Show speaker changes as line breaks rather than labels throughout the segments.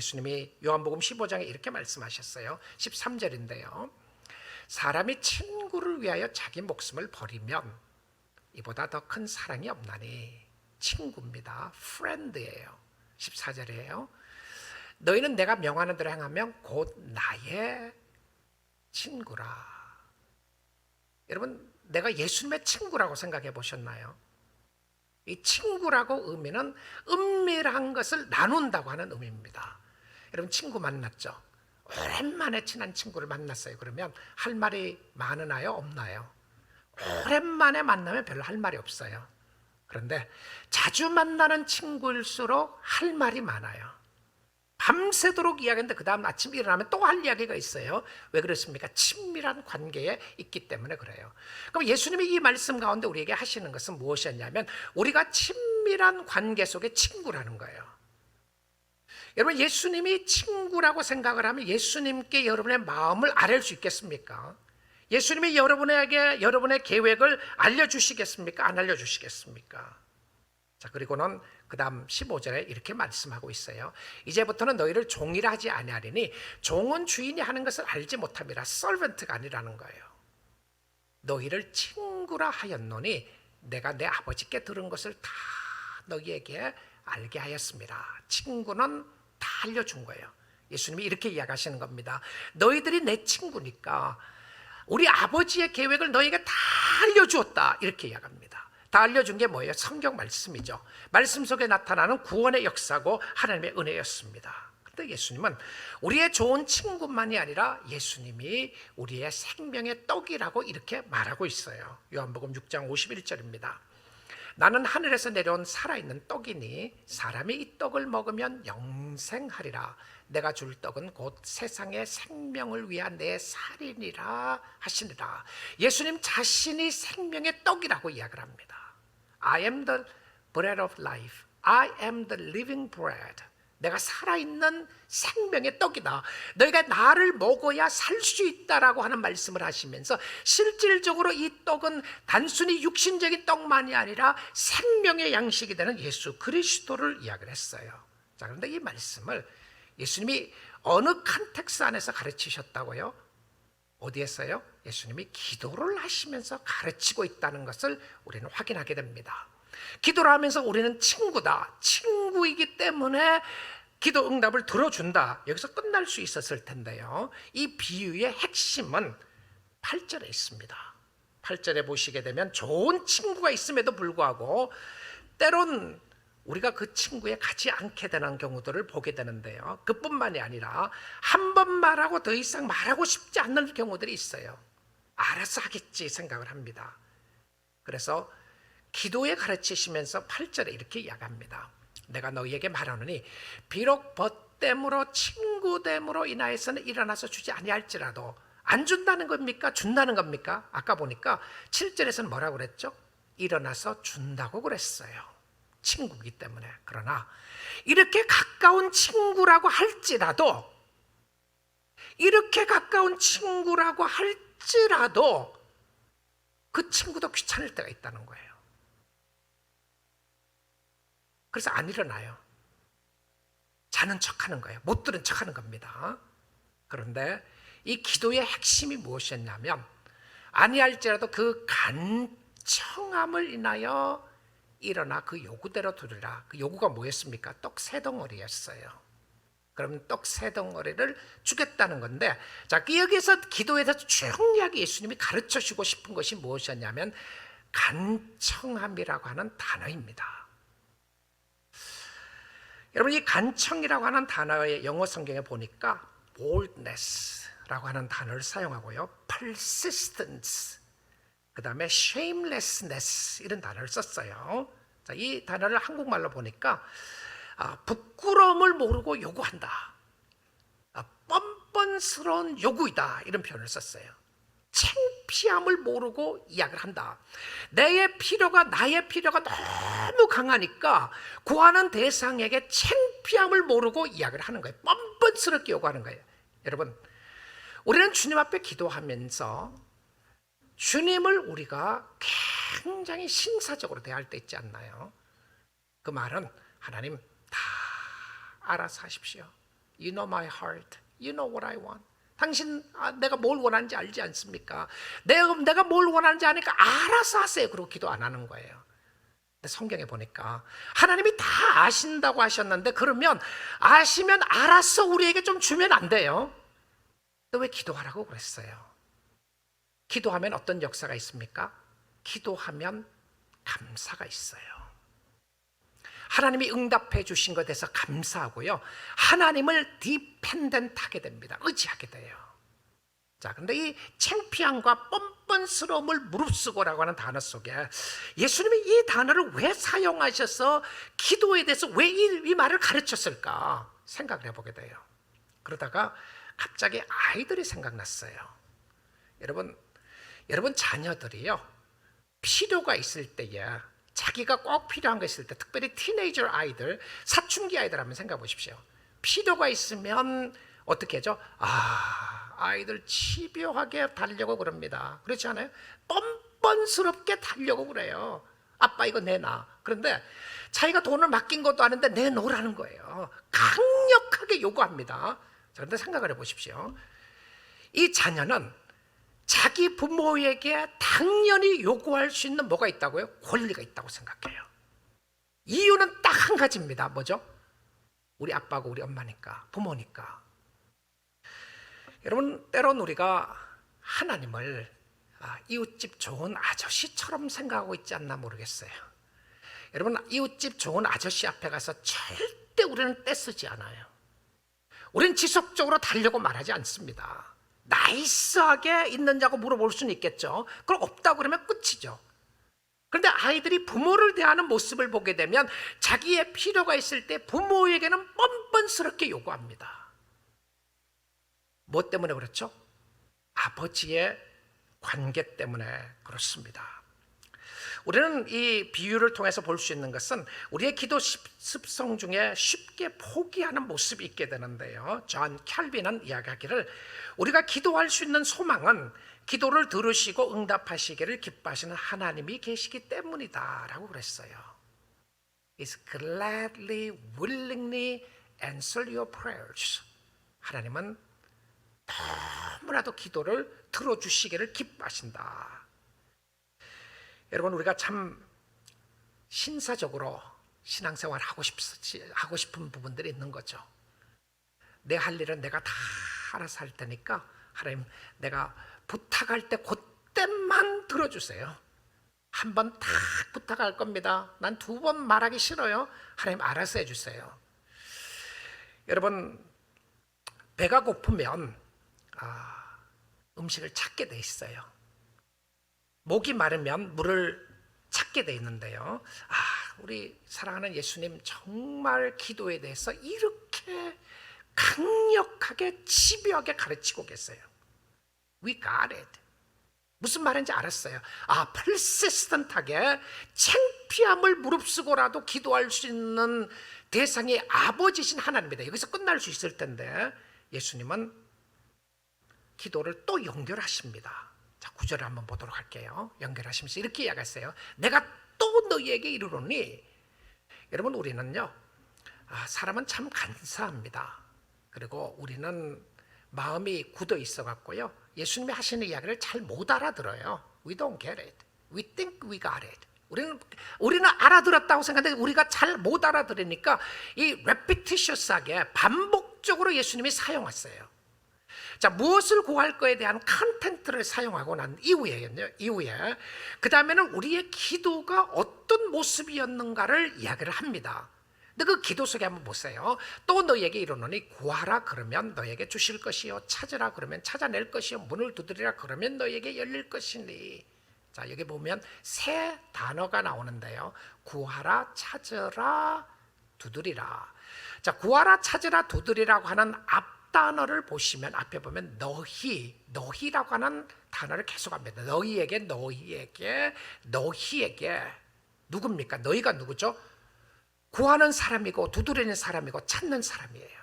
예수님이 요한복음 15장에 이렇게 말씀하셨어요. 13절인데요. 사람이 친구를 위하여 자기 목숨을 버리면 이보다 더 큰 사랑이 없나니. 친구입니다. friend예요. 14절이에요. 너희는 내가 명하는 대로 행하면 곧 나의 친구라. 여러분, 내가 예수님의 친구라고 생각해 보셨나요? 이 친구라고 의미는 은밀한 것을 나눈다고 하는 의미입니다. 여러분, 친구 만났죠? 오랜만에 친한 친구를 만났어요. 그러면 할 말이 많으나요? 없나요? 오랜만에 만나면 별로 할 말이 없어요. 그런데 자주 만나는 친구일수록 할 말이 많아요. 밤새도록 이야기하는데 그 다음 아침 일어나면 또 할 이야기가 있어요. 왜 그렇습니까? 친밀한 관계에 있기 때문에 그래요. 그럼 예수님이 이 말씀 가운데 우리에게 하시는 것은 무엇이었냐면 우리가 친밀한 관계 속의 친구라는 거예요. 여러분, 예수님이 친구라고 생각을 하면 예수님께 여러분의 마음을 아뢰 수 있겠습니까? 예수님이 여러분에게 여러분의 계획을 알려주시겠습니까? 안 알려주시겠습니까? 자, 그리고는 그 다음 15절에 이렇게 말씀하고 있어요. 이제부터는 너희를 종이라 하지 아니하리니 종은 주인이 하는 것을 알지 못함이라. 서번트가 아니라는 거예요. 너희를 친구라 하였노니 내가 내 아버지께 들은 것을 다 너희에게 알게 하였습니다. 친구는 다 알려준 거예요. 예수님이 이렇게 이야기하시는 겁니다. 너희들이 내 친구니까 우리 아버지의 계획을 너희에게 다 알려주었다. 이렇게 이야기합니다. 다 알려준 게 뭐예요? 성경 말씀이죠. 말씀 속에 나타나는 구원의 역사고 하나님의 은혜였습니다. 그런데 예수님은 우리의 좋은 친구만이 아니라 예수님이 우리의 생명의 떡이라고 이렇게 말하고 있어요. 요한복음 6장 51절입니다. 나는 하늘에서 내려온 살아있는 떡이니 사람이 이 떡을 먹으면 영생하리라. 내가 줄 떡은 곧 세상의 생명을 위한 내 살이니라 하시니라. 예수님 자신이 생명의 떡이라고 이야기를 합니다. I am the bread of life. I am the living bread. 내가 살아있는 생명의 떡이다. 너희가 나를 먹어야 살 수 있다라고 하는 말씀을 하시면서 실질적으로 이 떡은 단순히 육신적인 떡만이 아니라 생명의 양식이 되는 예수 그리스도를 이야기를 했어요. 자, 그런데 이 말씀을 예수님이 어느 컨텍스트 안에서 가르치셨다고요? 어디에서요? 예수님이 기도를 하시면서 가르치고 있다는 것을 우리는 확인하게 됩니다. 기도를 하면서 우리는 친구다. 친구이기 때문에 기도 응답을 들어준다. 여기서 끝날 수 있었을 텐데요. 이 비유의 핵심은 8절에 있습니다. 8절에 보시게 되면 좋은 친구가 있음에도 불구하고 때론 우리가 그 친구에 가지 않게 되는 경우들을 보게 되는데요. 그뿐만이 아니라 한 번 말하고 더 이상 말하고 싶지 않는 경우들이 있어요. 알아서 하겠지 생각을 합니다. 그래서 기도에 가르치시면서 8절에 이렇게 이야기합니다. 내가 너희에게 말하노니 비록 벗됨으로 친구됨으로 인하여서는 일어나서 주지 아니할지라도. 안 준다는 겁니까? 준다는 겁니까? 아까 보니까 7절에서는 뭐라고 그랬죠? 일어나서 준다고 그랬어요. 친구이기 때문에. 그러나 이렇게 가까운 친구라고 할지라도 그 친구도 귀찮을 때가 있다는 거예요. 그래서 안 일어나요. 자는 척하는 거예요. 못 들은 척하는 겁니다. 그런데 이 기도의 핵심이 무엇이었냐면 아니할지라도 그 간청함을 인하여 일어나 그 요구대로 두리라. 그 요구가 뭐였습니까? 떡 3덩어리였어요. 그럼 떡 3덩어리를 주겠다는 건데, 자, 여기서 기도에서 중요하게 예수님이 가르쳐 주고 싶은 것이 무엇이었냐면 간청함이라고 하는 단어입니다. 여러분, 이 간청이라고 하는 단어의 영어 성경에 보니까 boldness라고 하는 단어를 사용하고요, persistence, 그 다음에 shamelessness 이런 단어를 썼어요. 자, 이 단어를 한국말로 보니까 부끄러움을 모르고 요구한다, 뻔뻔스러운 요구이다, 이런 표현을 썼어요. 창피함을 모르고 이야기를 한다. 나의 필요가 너무 강하니까 구하는 대상에게 창피함을 모르고 이야기를 하는 거예요. 뻔뻔스럽게 요구하는 거예요. 여러분, 우리는 주님 앞에 기도하면서 주님을 우리가 굉장히 신사적으로 대할 때 있지 않나요? 그 말은 하나님 다 알아서 하십시오. You know my heart. You know what I want. 당신 내가 뭘 원하는지 알지 않습니까? 내가 뭘 원하는지 아니까 알아서 하세요. 그러고 기도 안 하는 거예요. 근데 성경에 보니까 하나님이 다 아신다고 하셨는데, 그러면 아시면 알아서 우리에게 좀 주면 안 돼요? 또 왜 기도하라고 그랬어요? 기도하면 어떤 역사가 있습니까? 기도하면 감사가 있어요. 하나님이 응답해 주신 것에 대해서 감사하고요, 하나님을 디펜던트하게 됩니다. 의지하게 돼요. 자, 근데 이 창피함과 뻔뻔스러움을 무릅쓰고라고 하는 단어 속에 예수님이 이 단어를 왜 사용하셔서 기도에 대해서 왜 이 말을 가르쳤을까 생각을 해보게 돼요. 그러다가 갑자기 아이들이 생각났어요. 여러분 자녀들이요, 필요가 있을 때에, 자기가 꼭 필요한 거 있을 때, 특별히 티네이저 아이들, 사춘기 아이들 한번 생각해 보십시오. 필요가 있으면 어떻게 하죠? 아이들 집요하게 달려고 그럽니다. 그렇지 않아요? 뻔뻔스럽게 달려고 그래요. 아빠 이거 내놔. 그런데 자기가 돈을 맡긴 것도 아닌데 내놓으라는 거예요. 강력하게 요구합니다. 그런데 생각을 해보십시오. 이 자녀는 자기 부모에게 당연히 요구할 수 있는 뭐가 있다고요? 권리가 있다고 생각해요. 이유는 딱 한 가지입니다. 뭐죠? 우리 아빠고 우리 엄마니까, 부모니까. 여러분, 때론 우리가 하나님을 이웃집 좋은 아저씨처럼 생각하고 있지 않나 모르겠어요. 여러분, 이웃집 좋은 아저씨 앞에 가서 절대 우리는 떼쓰지 않아요. 우리는 지속적으로 달려고 말하지 않습니다. 나이스하게 있느냐고 물어볼 수는 있겠죠. 그럼 없다고 그러면 끝이죠. 그런데 아이들이 부모를 대하는 모습을 보게 되면 자기의 필요가 있을 때 부모에게는 뻔뻔스럽게 요구합니다. 뭐 때문에 그렇죠? 아버지의 관계 때문에 그렇습니다. 우리는 이 비유를 통해서 볼 수 있는 것은 우리의 기도 습성 중에 쉽게 포기하는 모습이 있게 되는데요, 존 캘빈은 이야기하기를 우리가 기도할 수 있는 소망은 기도를 들으시고 응답하시기를 기뻐하시는 하나님이 계시기 때문이다 라고 그랬어요. Is gladly, willingly answer your prayers. 하나님은 너무나도 기도를 들어주시기를 기뻐하신다. 여러분, 우리가 참 신사적으로 신앙생활 하고 싶은 부분들이 있는 거죠. 내 할 일은 내가 다 알아서 할 테니까 하나님, 내가 부탁할 때 그때만 들어주세요. 한 번 딱 부탁할 겁니다. 난 2번 말하기 싫어요. 하나님 알아서 해주세요. 여러분, 배가 고프면 음식을 찾게 돼 있어요. 목이 마르면 물을 찾게 돼 있는데요, 우리 사랑하는 예수님 정말 기도에 대해서 이렇게 강력하게 집요하게 가르치고 계세요. We got it. 무슨 말인지 알았어요. persistent하게 창피함을 무릅쓰고라도 기도할 수 있는 대상이 아버지신 하나님이다. 여기서 끝날 수 있을 텐데 예수님은 기도를 또 연결하십니다. 자, 9절을 한번 보도록 할게요. 연결하시면서 이렇게 이야기했어요. 내가 또 너희에게 이르노니. 여러분, 우리는요, 사람은 참 간사합니다. 그리고 우리는 마음이 굳어 있어 갖고요, 예수님이 하시는 이야기를 잘 못 알아들어요. We don't get it. We think we got it. 우리는 알아들었다고 생각하는데 우리가 잘 못 알아들으니까 이 repetitious하게 반복적으로 예수님이 사용했어요. 자, 무엇을 구할 거에 대한 컨텐츠를 사용하고 난 이후에 그 다음에는 우리의 기도가 어떤 모습이었는가를 이야기를 합니다. 근데 그 기도 속에 한번 보세요. 또 너희에게 이르노니 구하라 그러면 너희에게 주실 것이요, 찾으라 그러면 찾아낼 것이요, 문을 두드리라 그러면 너희에게 열릴 것이니. 자, 여기 보면 세 단어가 나오는데요, 구하라, 찾으라, 두드리라. 자, 구하라, 찾으라, 두드리라고 하는 앞 단어를 보시면 앞에 보면 너희라고 하는 단어를 계속합니다. 너희에게 누굽니까? 너희가 누구죠? 구하는 사람이고 두드리는 사람이고 찾는 사람이에요.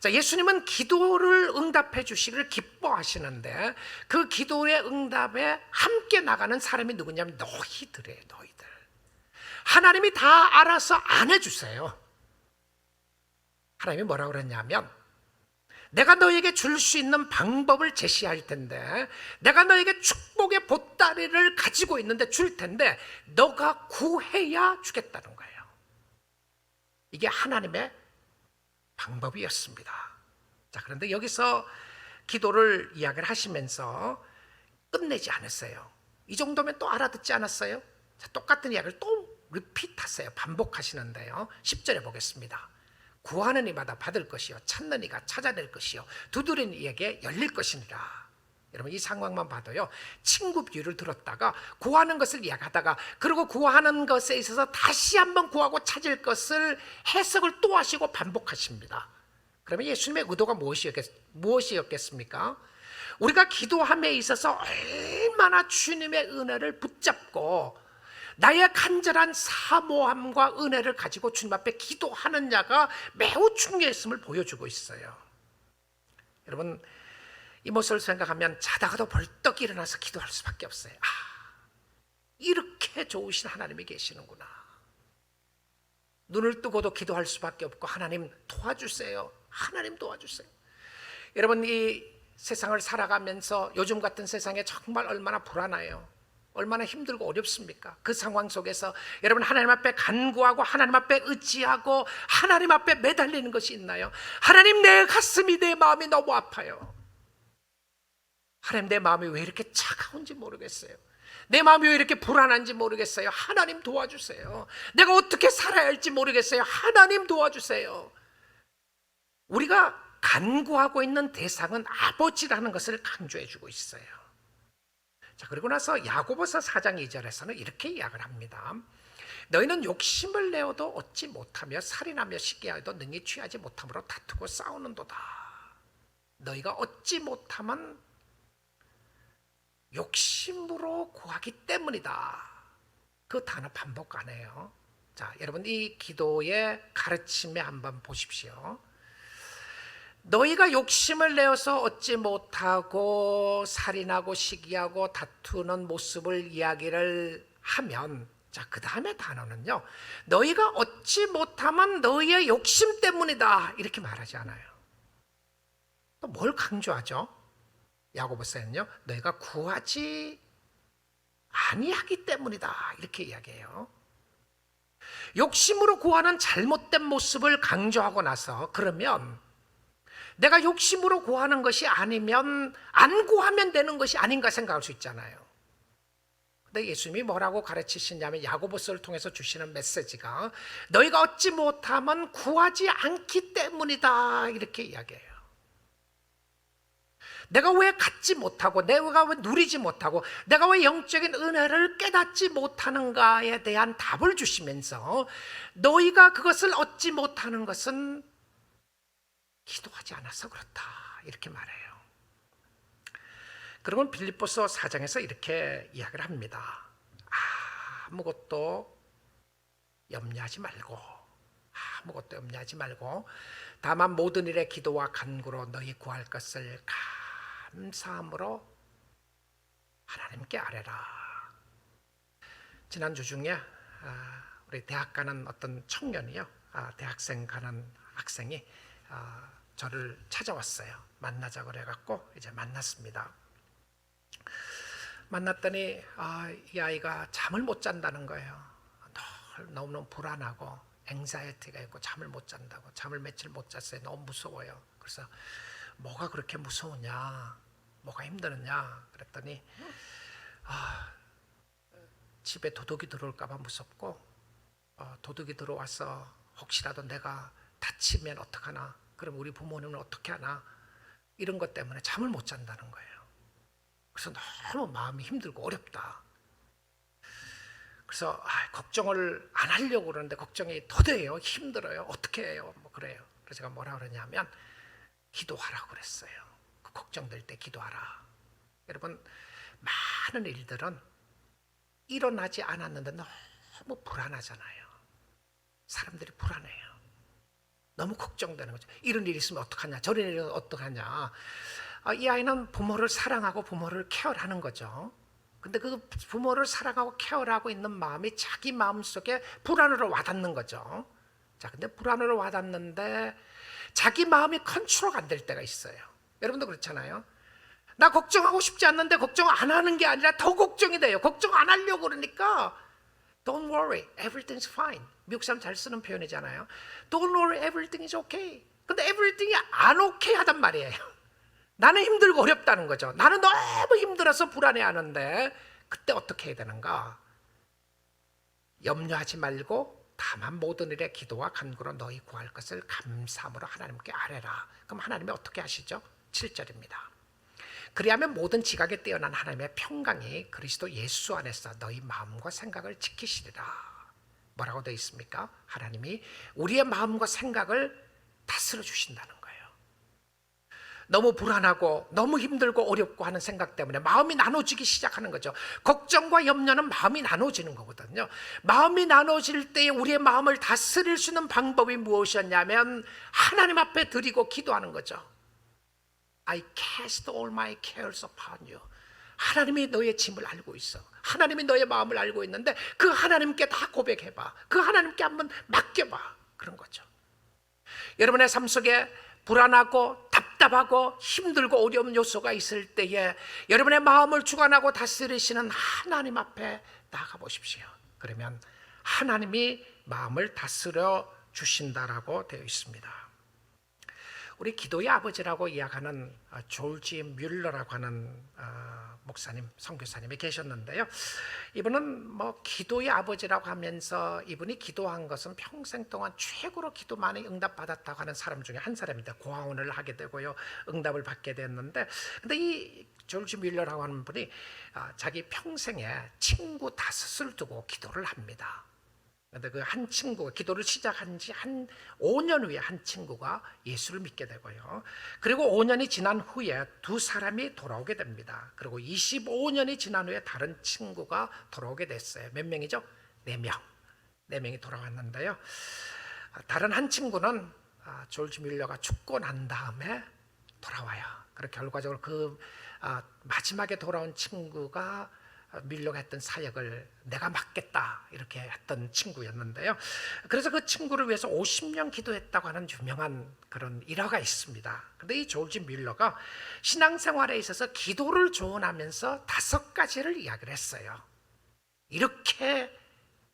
자, 예수님은 기도를 응답해 주시기를 기뻐하시는데 그 기도의 응답에 함께 나가는 사람이 누구냐면 너희들이에요. 너희들. 하나님이 다 알아서 안 해주세요. 하나님이 뭐라고 그랬냐면, 내가 너에게 줄 수 있는 방법을 제시할 텐데, 내가 너에게 축복의 보따리를 가지고 있는데 줄 텐데 너가 구해야 주겠다는 거예요. 이게 하나님의 방법이었습니다. 자, 그런데 여기서 기도를 이야기를 하시면서 끝내지 않았어요. 이 정도면 또 알아듣지 않았어요? 자, 똑같은 이야기를 또 리핏하세요. 반복하시는데요. 10절에 보겠습니다. 구하는 이마다 받을 것이요, 찾는 이가 찾아낼 것이요, 두드리는 이에게 열릴 것이니라. 여러분, 이 상황만 봐도요, 친구 비유를 들었다가 구하는 것을 이야기하다가, 그리고 구하는 것에 있어서 다시 한번 구하고 찾을 것을 해석을 또 하시고 반복하십니다. 그러면 예수님의 의도가 무엇이었겠습니까? 우리가 기도함에 있어서 얼마나 주님의 은혜를 붙잡고 나의 간절한 사모함과 은혜를 가지고 주님 앞에 기도하느냐가 매우 중요했음을 보여주고 있어요. 여러분, 이 모습을 생각하면 자다가도 벌떡 일어나서 기도할 수밖에 없어요. 이렇게 좋으신 하나님이 계시는구나. 눈을 뜨고도 기도할 수밖에 없고, 하나님 도와주세요, 하나님 도와주세요. 여러분, 이 세상을 살아가면서 요즘 같은 세상에 정말 얼마나 불안해요. 얼마나 힘들고 어렵습니까? 그 상황 속에서 여러분, 하나님 앞에 간구하고 하나님 앞에 의지하고 하나님 앞에 매달리는 것이 있나요? 하나님, 내 가슴이, 내 마음이 너무 아파요. 하나님, 내 마음이 왜 이렇게 차가운지 모르겠어요. 내 마음이 왜 이렇게 불안한지 모르겠어요. 하나님 도와주세요. 내가 어떻게 살아야 할지 모르겠어요. 하나님 도와주세요. 우리가 간구하고 있는 대상은 아버지라는 것을 강조해 주고 있어요. 자, 그리고 나서 야고보서 4장 2절에서는 이렇게 이야기를 합니다. 너희는 욕심을 내어도 얻지 못하며 살인하며 시기하여도 능히 취하지 못함으로 다투고 싸우는도다. 너희가 얻지 못하면 욕심으로 구하기 때문이다. 그 단어 반복 안 해요. 자, 여러분, 이 기도의 가르침에 한번 보십시오. 너희가 욕심을 내어서 얻지 못하고 살인하고 시기하고 다투는 모습을 이야기를 하면, 자, 그 다음에 단어는요, 너희가 얻지 못하면 너희의 욕심 때문이다, 이렇게 말하지 않아요. 또 뭘 강조하죠? 야고보서는요, 너희가 구하지 아니하기 때문이다, 이렇게 이야기해요. 욕심으로 구하는 잘못된 모습을 강조하고 나서, 그러면 내가 욕심으로 구하는 것이 아니면 안 구하면 되는 것이 아닌가 생각할 수 있잖아요. 근데 예수님이 뭐라고 가르치시냐면, 야고보서를 통해서 주시는 메시지가 너희가 얻지 못하면 구하지 않기 때문이다, 이렇게 이야기해요. 내가 왜 갖지 못하고, 내가 왜 누리지 못하고, 내가 왜 영적인 은혜를 깨닫지 못하는가에 대한 답을 주시면서, 너희가 그것을 얻지 못하는 것은 기도하지 않아서 그렇다, 이렇게 말해요. 그러면 빌립보서 4장에서 이렇게 이야기를 합니다. 아무것도 염려하지 말고 다만 모든 일에 기도와 간구로 너희 구할 것을 감사함으로 하나님께 아뢰라. 지난주 중에 우리 대학 가는 어떤 청년이요, 대학생 가는 학생이 저를 찾아왔어요. 만나자고 그래갖고 이제 만났습니다. 만났더니 이 아이가 잠을 못 잔다는 거예요. 너무 불안하고 앵사이어티가 있고 잠을 못 잔다고. 잠을 며칠 못 잤어요. 너무 무서워요. 그래서 뭐가 그렇게 무서우냐, 뭐가 힘드느냐 그랬더니 집에 도둑이 들어올까 봐 무섭고, 도둑이 들어와서 혹시라도 내가 다치면 어떡하나, 그럼 우리 부모님은 어떻게 하나, 이런 것 때문에 잠을 못 잔다는 거예요. 그래서 너무 마음이 힘들고 어렵다. 그래서 걱정을 안 하려고 그러는데 걱정이 더뎌요. 힘들어요. 어떻게 해요? 뭐 그래요. 그래서 제가 뭐라 그러냐면, 기도하라고 그랬어요. 그 걱정될 때 기도하라. 여러분, 많은 일들은 일어나지 않았는데 너무 불안하잖아요. 사람들이 불안해요. 너무 걱정되는 거죠. 이런 일이 있으면 어떡하냐, 저런 일이 있으면 어떡하냐. 이 아이는 부모를 사랑하고 부모를 케어하는 거죠. 근데 그 부모를 사랑하고 케어하고 있는 마음이 자기 마음속에 불안으로 와닿는 거죠. 자, 근데 불안으로 와닿는데 자기 마음이 컨트롤 안 될 때가 있어요. 여러분도 그렇잖아요. 나 걱정하고 싶지 않는데 걱정 안 하는 게 아니라 더 걱정이 돼요. 걱정 안 하려고 그러니까 Don't worry, everything's fine. 미국 사람 잘 쓰는 표현이잖아요. Don't worry, everything is okay. 근데 everything이 안 오케이 하단 말이에요. 나는 힘들고 어렵다는 거죠. 나는 너무 힘들어서 불안해하는데 그때 어떻게 해야 되는가? 염려하지 말고 다만 모든 일에 기도와 간구로 너희 구할 것을 감사함으로 하나님께 아뢰라. 그럼 하나님이 어떻게 하시죠? 7절입니다. 그리하면 모든 지각에 뛰어난 하나님의 평강이 그리스도 예수 안에서 너희 마음과 생각을 지키시리라. 뭐라고 되어 있습니까? 하나님이 우리의 마음과 생각을 다스려 주신다는 거예요. 너무 불안하고 너무 힘들고 어렵고 하는 생각 때문에 마음이 나눠지기 시작하는 거죠. 걱정과 염려는 마음이 나눠지는 거거든요. 마음이 나눠질 때에 우리의 마음을 다스릴 수 있는 방법이 무엇이었냐면 하나님 앞에 드리고 기도하는 거죠. I cast all my cares upon you. 하나님이 너의 짐을 알고 있어. 하나님이 너의 마음을 알고 있는데 그 하나님께 다 고백해봐. 그 하나님께 한번 맡겨봐. 그런 거죠. 여러분의 삶 속에 불안하고 답답하고 힘들고 어려운 요소가 있을 때에 여러분의 마음을 주관하고 다스리시는 하나님 앞에 나가 보십시오. 그러면 하나님이 마음을 다스려 주신다라고 되어 있습니다. 우리 기도의 아버지라고 이야기하는 조지 뮬러라고 하는 목사님, 선교사님이 계셨는데요. 이분은 뭐 기도의 아버지라고 하면서 이분이 기도한 것은 평생 동안 최고로 기도 많이 응답받았다고 하는 사람 중에 한 사람입니다. 고아원을 하게 되고요, 응답을 받게 됐는데, 근데 이 조지 뮬러라고 하는 분이 자기 평생에 친구 5을 두고 기도를 합니다. 근데 그 한 친구가 기도를 시작한 지 한 5년 후에 한 친구가 예수를 믿게 되고요. 그리고 5년이 지난 후에 2사람이 돌아오게 됩니다. 그리고 25년이 지난 후에 다른 친구가 돌아오게 됐어요. 몇 명이죠? 4명. 4명이 돌아왔는데요. 다른 한 친구는 조지 뮬러가 죽고 난 다음에 돌아와요. 그리고 결과적으로 그 마지막에 돌아온 친구가 밀려가 했던 사역을 내가 맡겠다 이렇게 했던 친구였는데요. 그래서 그 친구를 위해서 50년 기도했다고 하는 유명한 그런 일화가 있습니다. 그런데 이 조지 밀러가 신앙생활에 있어서 기도를 조언하면서 5가지를 이야기를 했어요. 이렇게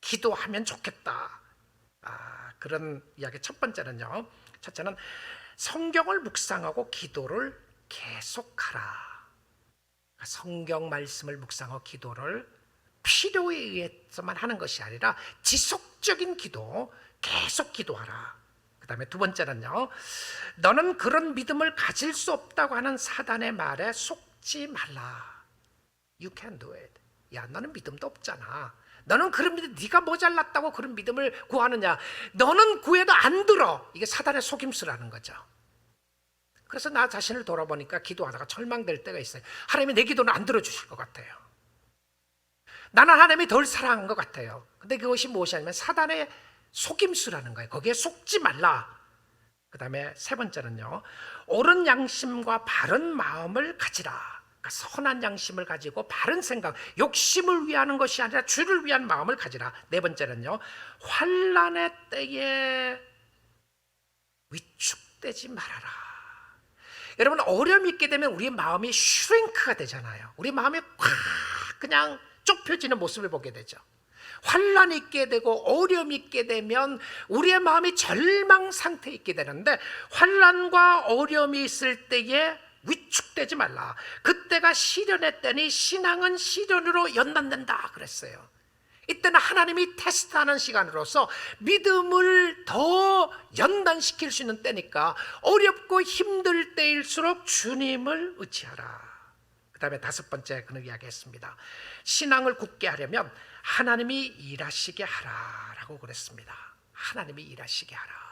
기도하면 좋겠다. 그런 이야기. 첫 번째는요, 첫째는 성경을 묵상하고 기도를 계속하라. 성경 말씀을 묵상하고 기도를 필요에 의해서만 하는 것이 아니라 지속적인 기도, 계속 기도하라. 그 다음에 2번째는요, 너는 그런 믿음을 가질 수 없다고 하는 사단의 말에 속지 말라. You can do it. 야, 너는 믿음도 없잖아. 너는 그런 믿음, 네가 모자랐다고 그런 믿음을 구하느냐. 너는 구해도 안 들어. 이게 사단의 속임수라는 거죠. 그래서 나 자신을 돌아보니까 기도하다가 절망될 때가 있어요. 하나님이 내 기도는 안 들어주실 것 같아요. 나는 하나님이 덜 사랑한 것 같아요. 근데 그것이 무엇이냐면 사단의 속임수라는 거예요. 거기에 속지 말라. 그 다음에 3번째는요, 옳은 양심과 바른 마음을 가지라. 그러니까 선한 양심을 가지고 바른 생각, 욕심을 위하는 것이 아니라 주를 위한 마음을 가지라. 4번째는요, 환난의 때에 위축되지 말아라. 여러분, 어려움이 있게 되면 우리의 마음이 슈링크가 되잖아요. 우리 마음이 확 그냥 좁혀지는 모습을 보게 되죠. 환란이 있게 되고 어려움이 있게 되면 우리의 마음이 절망 상태에 있게 되는데, 환란과 어려움이 있을 때에 위축되지 말라. 그때가 시련의 때니 신앙은 시련으로 연단된다 그랬어요. 이때는 하나님이 테스트하는 시간으로서 믿음을 더 연단시킬 수 있는 때니까 어렵고 힘들 때일수록 주님을 의지하라. 그 다음에 5번째 그는 이야기했습니다. 신앙을 굳게 하려면 하나님이 일하시게 하라라고 그랬습니다. 하나님이 일하시게 하라.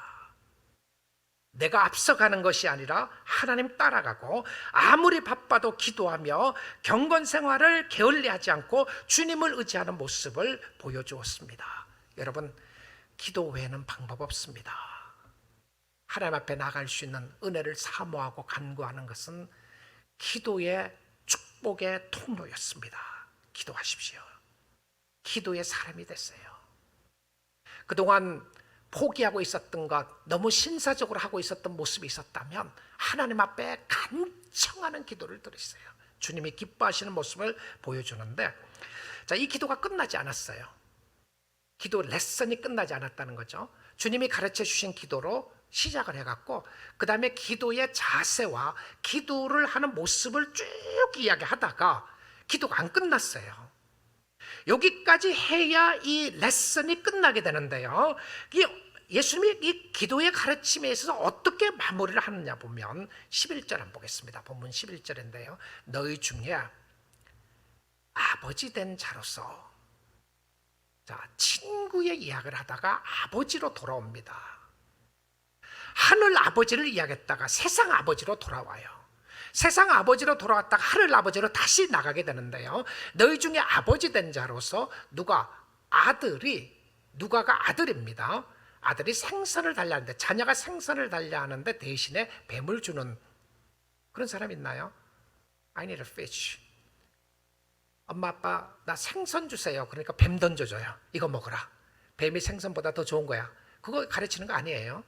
내가 앞서가는 것이 아니라 하나님 따라가고 아무리 바빠도 기도하며 경건 생활을 게을리하지 않고 주님을 의지하는 모습을 보여주었습니다. 여러분, 기도 외에는 방법 없습니다. 하나님 앞에 나갈 수 있는 은혜를 사모하고 간구하는 것은 기도의 축복의 통로였습니다. 기도하십시오. 기도의 사람이 됐어요. 그동안 포기하고 있었던 것, 너무 신사적으로 하고 있었던 모습이 있었다면 하나님 앞에 간청하는 기도를 드렸어요. 주님이 기뻐하시는 모습을 보여주는데, 자, 이 기도가 끝나지 않았어요. 기도 레슨이 끝나지 않았다는 거죠. 주님이 가르쳐 주신 기도로 시작을 해갖고 그 다음에 기도의 자세와 기도를 하는 모습을 쭉 이야기하다가 기도가 안 끝났어요. 여기까지 해야 이 레슨이 끝나게 되는데요. 예수님이 이 기도의 가르침에 있어서 어떻게 마무리를 하느냐 보면 11절 한번 보겠습니다. 본문 11절인데요. 너희 중에 아버지 된 자로서, 자, 친구의 이야기를 하다가 아버지로 돌아옵니다. 하늘 아버지를 이야기했다가 세상 아버지로 돌아와요. 세상 아버지로 돌아왔다가 하늘 아버지로 다시 나가게 되는데요. 너희 중에 아버지 된 자로서 누가가 아들입니다. 아들이 생선을 달려하는데, 자녀가 생선을 달려하는데 대신에 뱀을 주는 그런 사람 있나요? I need a fish. 엄마 아빠 나 생선 주세요. 그러니까 뱀 던져줘요. 이거 먹어라. 뱀이 생선보다 더 좋은 거야. 그거 가르치는 거 아니에요.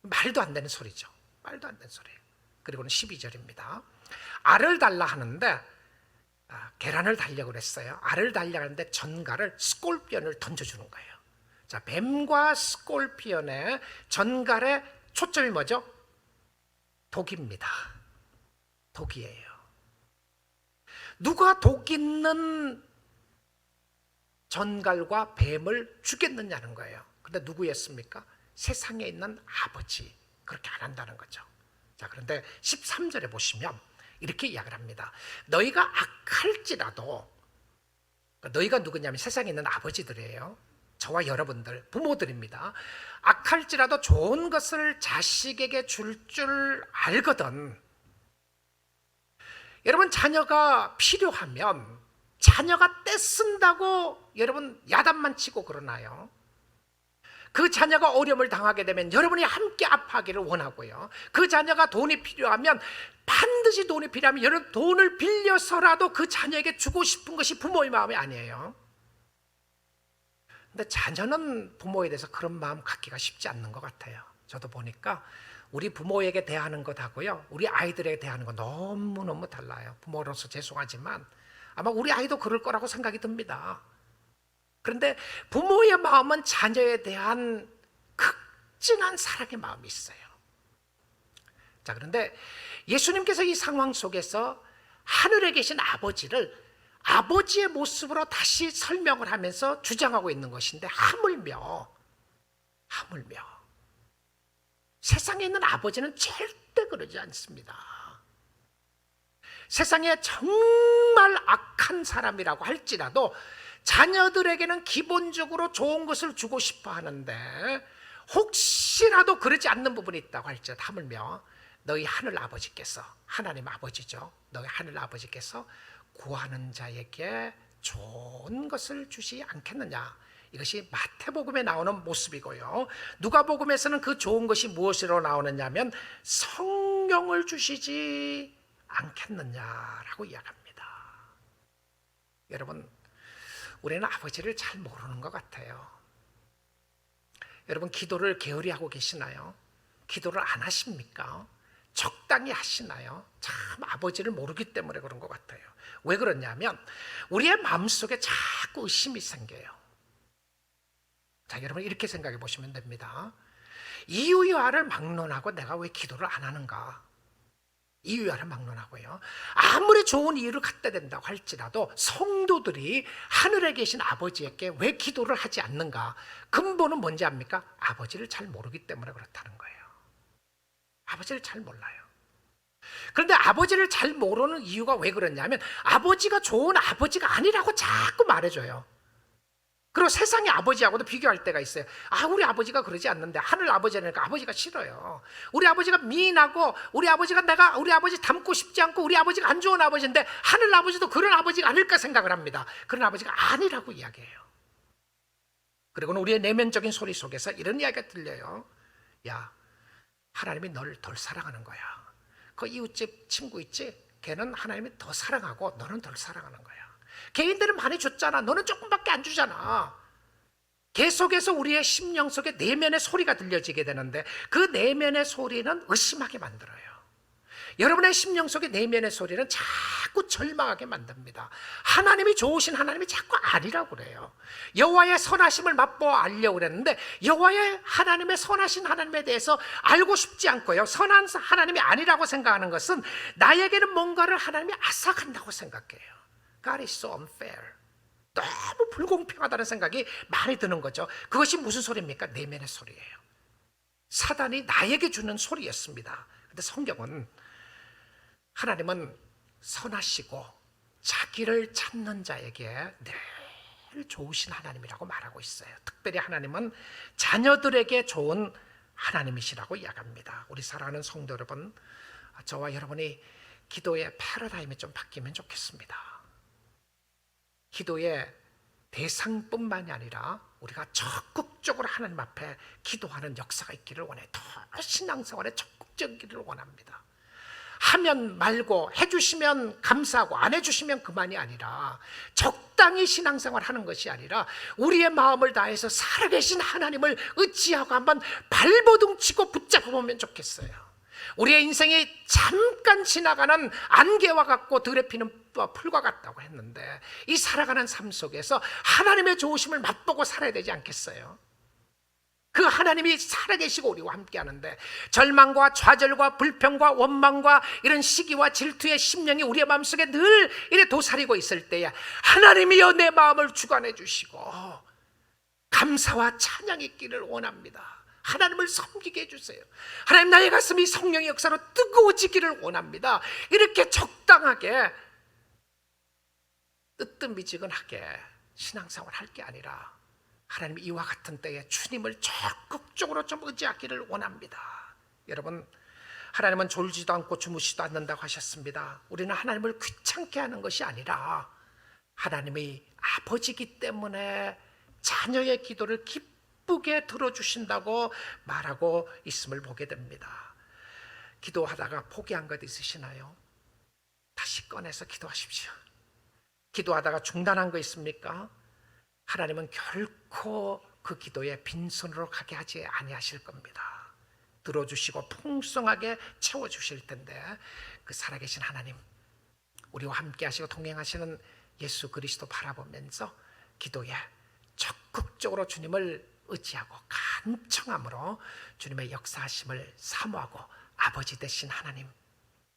말도 안 되는 소리죠. 말도 안 되는 소리예요. 그리고는 12절입니다. 알을 달라 하는데 계란을 달려고 그랬어요. 알을 달려고 하는데 전갈을, 스콜피언을 던져주는 거예요. 자, 뱀과 스콜피언의 전갈의 초점이 뭐죠? 독입니다. 독이에요. 누가 독 있는 전갈과 뱀을 주겠느냐는 거예요. 근데 누구였습니까? 세상에 있는 아버지. 그렇게 안 한다는 거죠. 자, 그런데 13절에 보시면 이렇게 이야기를 합니다. 너희가 악할지라도, 너희가 누구냐면 세상에 있는 아버지들이에요. 저와 여러분들, 부모들입니다. 악할지라도 좋은 것을 자식에게 줄 알거든. 여러분, 자녀가 필요하면 자녀가 떼쓴다고 여러분 야단만 치고 그러나요? 그 자녀가 어려움을 당하게 되면 여러분이 함께 아파하기를 원하고요. 그 자녀가 돈이 필요하면, 반드시 돈이 필요하면 여러분 돈을 빌려서라도 그 자녀에게 주고 싶은 것이 부모의 마음이 아니에요. 근데 자녀는 부모에 대해서 그런 마음 갖기가 쉽지 않는 것 같아요. 저도 보니까 우리 부모에게 대하는 것하고요, 우리 아이들에게 대하는 거 너무너무 달라요. 부모로서 죄송하지만 아마 우리 아이도 그럴 거라고 생각이 듭니다. 그런데 부모의 마음은 자녀에 대한 극진한 사랑의 마음이 있어요. 자, 그런데 예수님께서 이 상황 속에서 하늘에 계신 아버지를 아버지의 모습으로 다시 설명을 하면서 주장하고 있는 것인데, 하물며 세상에 있는 아버지는 절대 그러지 않습니다. 세상에 정말 악한 사람이라고 할지라도 자녀들에게는 기본적으로 좋은 것을 주고 싶어 하는데, 혹시라도 그러지 않는 부분이 있다고 할지라도 하물며 너희 하늘 아버지께서, 하나님 아버지죠, 너희 하늘 아버지께서 구하는 자에게 좋은 것을 주시 않겠느냐. 이것이 마태복음에 나오는 모습이고요. 누가복음에서는 그 좋은 것이 무엇으로 나오느냐면 성령을 주시지 않겠느냐라고 이야기합니다. 여러분, 우리는 아버지를 잘 모르는 것 같아요. 여러분, 기도를 게으리 하고 계시나요? 기도를 안 하십니까? 적당히 하시나요? 참 아버지를 모르기 때문에 그런 것 같아요. 왜 그러냐면 우리의 마음속에 자꾸 의심이 생겨요. 자, 여러분 이렇게 생각해 보시면 됩니다. 이유야를 막론하고 내가 왜 기도를 안 하는가? 이유야를 막론하고요, 아무리 좋은 이유를 갖다 댄다고 할지라도 성도들이 하늘에 계신 아버지에게 왜 기도를 하지 않는가? 근본은 뭔지 압니까? 아버지를 잘 모르기 때문에 그렇다는 거예요. 아버지를 잘 몰라요. 그런데 아버지를 잘 모르는 이유가 왜 그러냐면 아버지가 좋은 아버지가 아니라고 자꾸 말해줘요. 그리고 세상의 아버지하고도 비교할 때가 있어요. 우리 아버지가 그러지 않는데, 하늘 아버지라니까 아버지가 싫어요. 우리 아버지가 미인하고 우리 아버지가 우리 아버지 닮고 싶지 않고 우리 아버지가 안 좋은 아버지인데 하늘 아버지도 그런 아버지가 아닐까 생각을 합니다. 그런 아버지가 아니라고 이야기해요. 그리고는 우리의 내면적인 소리 속에서 이런 이야기가 들려요. 야, 하나님이 너를 덜 사랑하는 거야. 그 이웃집 친구 있지? 걔는 하나님이 더 사랑하고 너는 덜 사랑하는 거야. 개인들은 많이 줬잖아. 너는 조금밖에 안 주잖아. 계속해서 우리의 심령 속에 내면의 소리가 들려지게 되는데 그 내면의 소리는 의심하게 만들어요. 여러분의 심령 속에 내면의 소리는 자꾸 절망하게 만듭니다. 하나님이 좋으신 하나님이 자꾸 아니라고 그래요. 여호와의 선하심을 맛보아 알려고 그랬는데 여호와의 하나님의 선하신 하나님에 대해서 알고 싶지 않고요, 선한 하나님이 아니라고 생각하는 것은 나에게는 뭔가를 하나님이 앗아간다고 생각해요. God is so unfair. 너무 불공평하다는 생각이 많이 드는 거죠. 그것이 무슨 소리입니까? 내면의 소리예요. 사단이 나에게 주는 소리였습니다. 근데 성경은 하나님은 선하시고 자기를 찾는 자에게 늘 좋으신 하나님이라고 말하고 있어요. 특별히 하나님은 자녀들에게 좋은 하나님이시라고 이야기합니다. 우리 사랑하는 성도 여러분, 저와 여러분이 기도의 패러다임이 좀 바뀌면 좋겠습니다. 기도의 대상뿐만이 아니라 우리가 적극적으로 하나님 앞에 기도하는 역사가 있기를 원해요. 더 신앙생활에 적극적이기를 원합니다. 하면 말고 해주시면 감사하고 안 해주시면 그만이 아니라 적당히 신앙생활 하는 것이 아니라 우리의 마음을 다해서 살아계신 하나님을 의지하고 한번 발버둥 치고 붙잡아보면 좋겠어요. 우리의 인생이 잠깐 지나가는 안개와 같고 들에 피는 풀과 같다고 했는데 이 살아가는 삶 속에서 하나님의 좋으심을 맛보고 살아야 되지 않겠어요? 그 하나님이 살아계시고 우리와 함께 하는데 절망과 좌절과 불평과 원망과 이런 시기와 질투의 심령이 우리의 마음속에 늘 이래 도사리고 있을 때에 하나님이여 내 마음을 주관해 주시고 감사와 찬양이 있기를 원합니다. 하나님을 섬기게 해주세요. 하나님, 나의 가슴이 성령의 역사로 뜨거워지기를 원합니다. 이렇게 적당하게 뜨뜻미지근하게 신앙생활 할 게 아니라 하나님, 이와 같은 때에 주님을 적극적으로 좀 의지하기를 원합니다. 여러분, 하나님은 졸지도 않고 주무시도 않는다고 하셨습니다. 우리는 하나님을 귀찮게 하는 것이 아니라 하나님이 아버지이기 때문에 자녀의 기도를 기쁘게 들어주신다고 말하고 있음을 보게 됩니다. 기도하다가 포기한 것 있으시나요? 다시 꺼내서 기도하십시오. 기도하다가 중단한 거 있습니까? 하나님은 결코 그 기도에 빈손으로 가게 하지 아니하실 겁니다. 들어주시고 풍성하게 채워주실 텐데 그 살아계신 하나님, 우리와 함께 하시고 동행하시는 예수 그리스도 바라보면서 기도에 적극적으로 주님을 의지하고 간청함으로 주님의 역사하심을 사모하고 아버지 되신 하나님,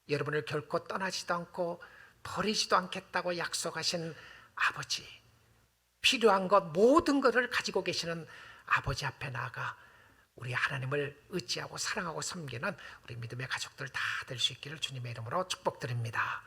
여러분을 결코 떠나지도 않고 버리지도 않겠다고 약속하신 아버지, 필요한 것 모든 것을 가지고 계시는 아버지 앞에 나아가 우리 하나님을 의지하고 사랑하고 섬기는 우리 믿음의 가족들 다 될 수 있기를 주님의 이름으로 축복드립니다.